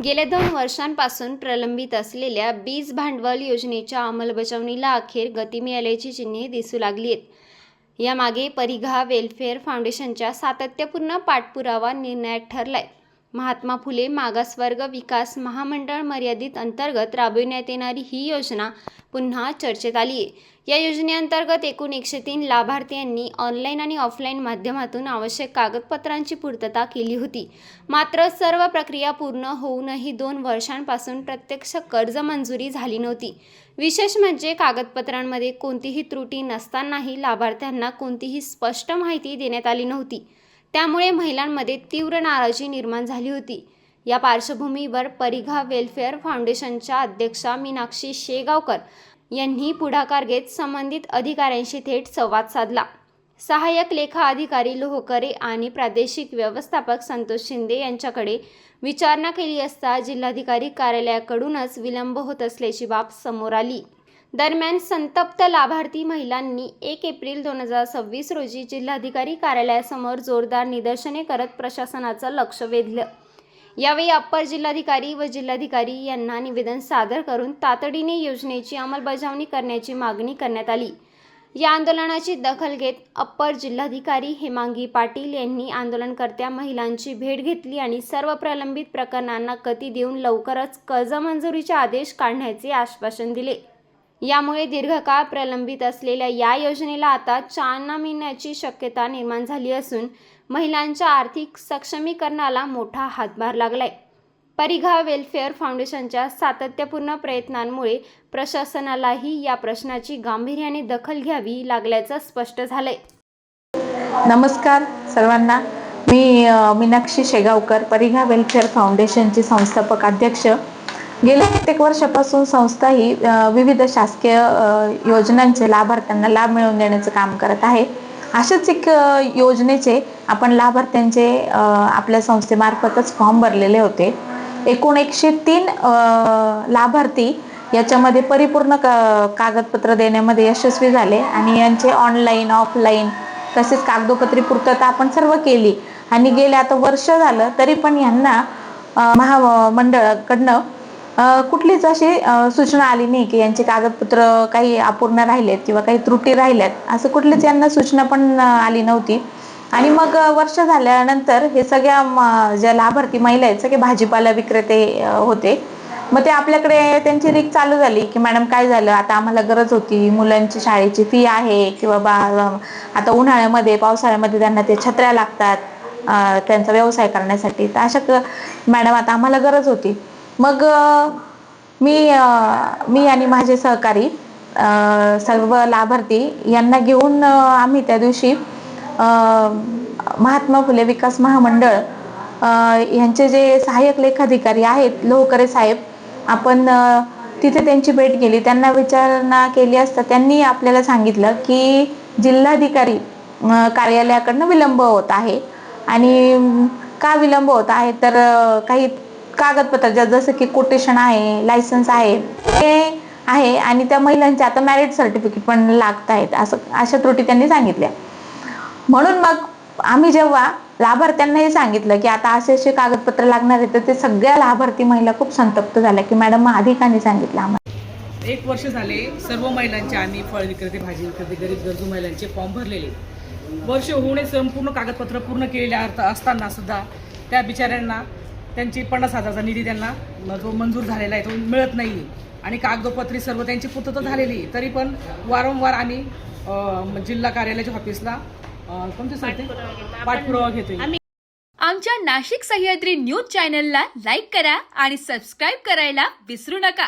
गेल्या 2 वर्षांपासून प्रलंबित असलेल्या बीज भांडवल योजनेच्या अंमलबजावणीला अखेर गती मिळाल्याची चिन्हे दिसू लागली आहेत. यामागे परिघा वेलफेअर फाउंडेशनच्या सातत्यपूर्ण पाठपुरावा निर्णायक ठरलाय. महात्मा फुले मागासवर्ग विकास महामंडळ मर्यादित अंतर्गत राबविण्यात येणारी ही योजना पुन्हा चर्चेत आली आहे. या योजनेअंतर्गत एकूण 103 लाभार्थ्यांनी ऑनलाईन आणि ऑफलाईन माध्यमातून आवश्यक कागदपत्रांची पूर्तता केली होती. मात्र सर्व प्रक्रिया पूर्ण होऊनही 2 वर्षांपासून प्रत्यक्ष कर्ज मंजुरी झाली नव्हती. विशेष म्हणजे कागदपत्रांमध्ये कोणतीही त्रुटी नसतानाही लाभार्थ्यांना कोणतीही स्पष्ट माहिती देण्यात आली नव्हती. त्यामुळे महिलांमध्ये तीव्र नाराजी निर्माण झाली होती. या पार्श्वभूमीवर परिघा वेलफेअर फाउंडेशनच्या अध्यक्षा मीनाक्षी शेगावकर यांनी पुढाकार घेत संबंधित अधिकाऱ्यांशी थेट संवाद साधला. सहाय्यक लेखा अधिकारी लोहकरे आणि प्रादेशिक व्यवस्थापक संतोष शिंदे यांच्याकडे विचारणा केली असता जिल्हाधिकारी कार्यालयाकडूनच विलंब होत असल्याची बाब समोर आली. दरम्यान संतप्त लाभार्थी महिलांनी 1 एप्रिल 2026 रोजी जिल्हाधिकारी कार्यालयासमोर जोरदार निदर्शने करत प्रशासनाचं लक्ष वेधलं. यावेळी अप्पर जिल्हाधिकारी व जिल्हाधिकारी यांना निवेदन सादर करून तातडीने योजनेची अंमलबजावणी करण्याची मागणी करण्यात आली. या आंदोलनाची दखल घेत अप्पर जिल्हाधिकारी हेमांगी पाटील यांनी आंदोलनकर्त्या महिलांची भेट घेतली आणि सर्व प्रलंबित प्रकरणांना गती देऊन लवकरच कर्ज मंजुरीचे आदेश काढण्याचे आश्वासन दिले. यामुळे दीर्घकाळ प्रलंबित असलेल्या या योजनेला आता चालना मिळण्याची शक्यता निर्माण झाली असून महिलांच्या आर्थिक सक्षमीकरणाला मोठा हातभार लागलाय. परिघा वेलफेअर फाउंडेशनच्या सातत्यपूर्ण प्रयत्नांमुळे प्रशासनालाही या प्रश्नाची गांभीर्याने दखल घ्यावी लागल्याचं स्पष्ट झालंय. नमस्कार सर्वांना. मी मीनाक्षी शेगावकर, परिघा वेलफेअर फाउंडेशनची संस्थापक अध्यक्ष. गेल्या कित्येक वर्षापासून संस्था ही विविध शासकीय योजनांचे लाभार्थ्यांना लाभ मिळवून देण्याचं काम करत आहे. अशाच एक योजनेचे आपण लाभार्थ्यांचे आपल्या संस्थेमार्फतच फॉर्म भरलेले होते. एकूण 103 लाभार्थी याच्यामध्ये परिपूर्ण कागदपत्र देण्यामध्ये यशस्वी झाले आणि यांचे ऑनलाईन ऑफलाईन तसेच कागदोपत्री पूर्तता आपण सर्व केली. आणि गेले आता वर्ष झालं तरी पण यांना महामंडळाकडनं कुठलीच अशी सूचना आली नाही की यांचे कागदपत्र काही अपूर्ण राहिलेत किंवा काही त्रुटी राहिल्यात, असं कुठलीच यांना सूचना पण आली नव्हती. आणि मग वर्ष झाल्यानंतर हे सगळ्या ज्या लाभार्थी महिला आहेत सगळे भाजीपाला विक्रेते होते. मग ते आपल्याकडे त्यांची रीक चालू झाली की मॅडम काय झालं, आता आम्हाला गरज होती, मुलांची शाळेची फी आहे किंवा आता उन्हाळ्यामध्ये पावसाळ्यामध्ये त्यांना ते छत्र्या लागतात त्यांचा व्यवसाय करण्यासाठी, तर अशा मॅडम आता आम्हाला गरज होती. मग मी आणि माझे सहकारी सर्व लाभार्थी यांना घेऊन आम्ही त्या दिवशी महात्मा फुले विकास महामंडळ यांचे जे सहाय्यक लेखाधिकारी आहेत लोहकरे साहेब, आपण तिथे त्यांची भेट केली. त्यांना विचारणा केली असता त्यांनी आपल्याला सांगितलं की जिल्हाधिकारी कार्यालयाकडनं विलंब होत आहे. आणि का विलंब होत आहे तर काही कागदपत्र जसं की कोटेशन आहे, लायसन्स आहे ते आहे आणि त्या महिलांचे आता मॅरिट सर्टिफिकेट पण लागत आहेत, अशा त्रुटी त्यांनी सांगितल्या. म्हणून मग आम्ही जेव्हा लाभार्थ्यांना हे सांगितलं की आता असे कागदपत्र लागणार आहे, तर ते सगळ्या लाभार्थी महिला खूप संतप्त झाल्या की मॅडम अधिकाऱ्यांनी सांगितलं आम्हाला. 1 वर्ष झाले सर्व महिलांचे आम्ही फळ विक्रेते, भाजी विक्रेते, गरीब गरजू महिलांचे फॉर्म भरलेले. वर्ष होऊन संपूर्ण कागदपत्र पूर्ण केलेले असताना सुद्धा त्या बिचाऱ्यांना त्यांची 50,000चा निधी त्यांना जो मंजूर झालेला आहे तो मिळत नाही. आणि कागदोपत्री सर्व त्यांची पूर्तता झालेली तरी पण वारंवार आम्ही जिल्हा कार्यालयाच्या ऑफिसला पाठपुरावा घेतो. आमच्या नाशिक सह्याद्री न्यूज चॅनलला लाईक करा आणि सबस्क्राईब करायला विसरू नका.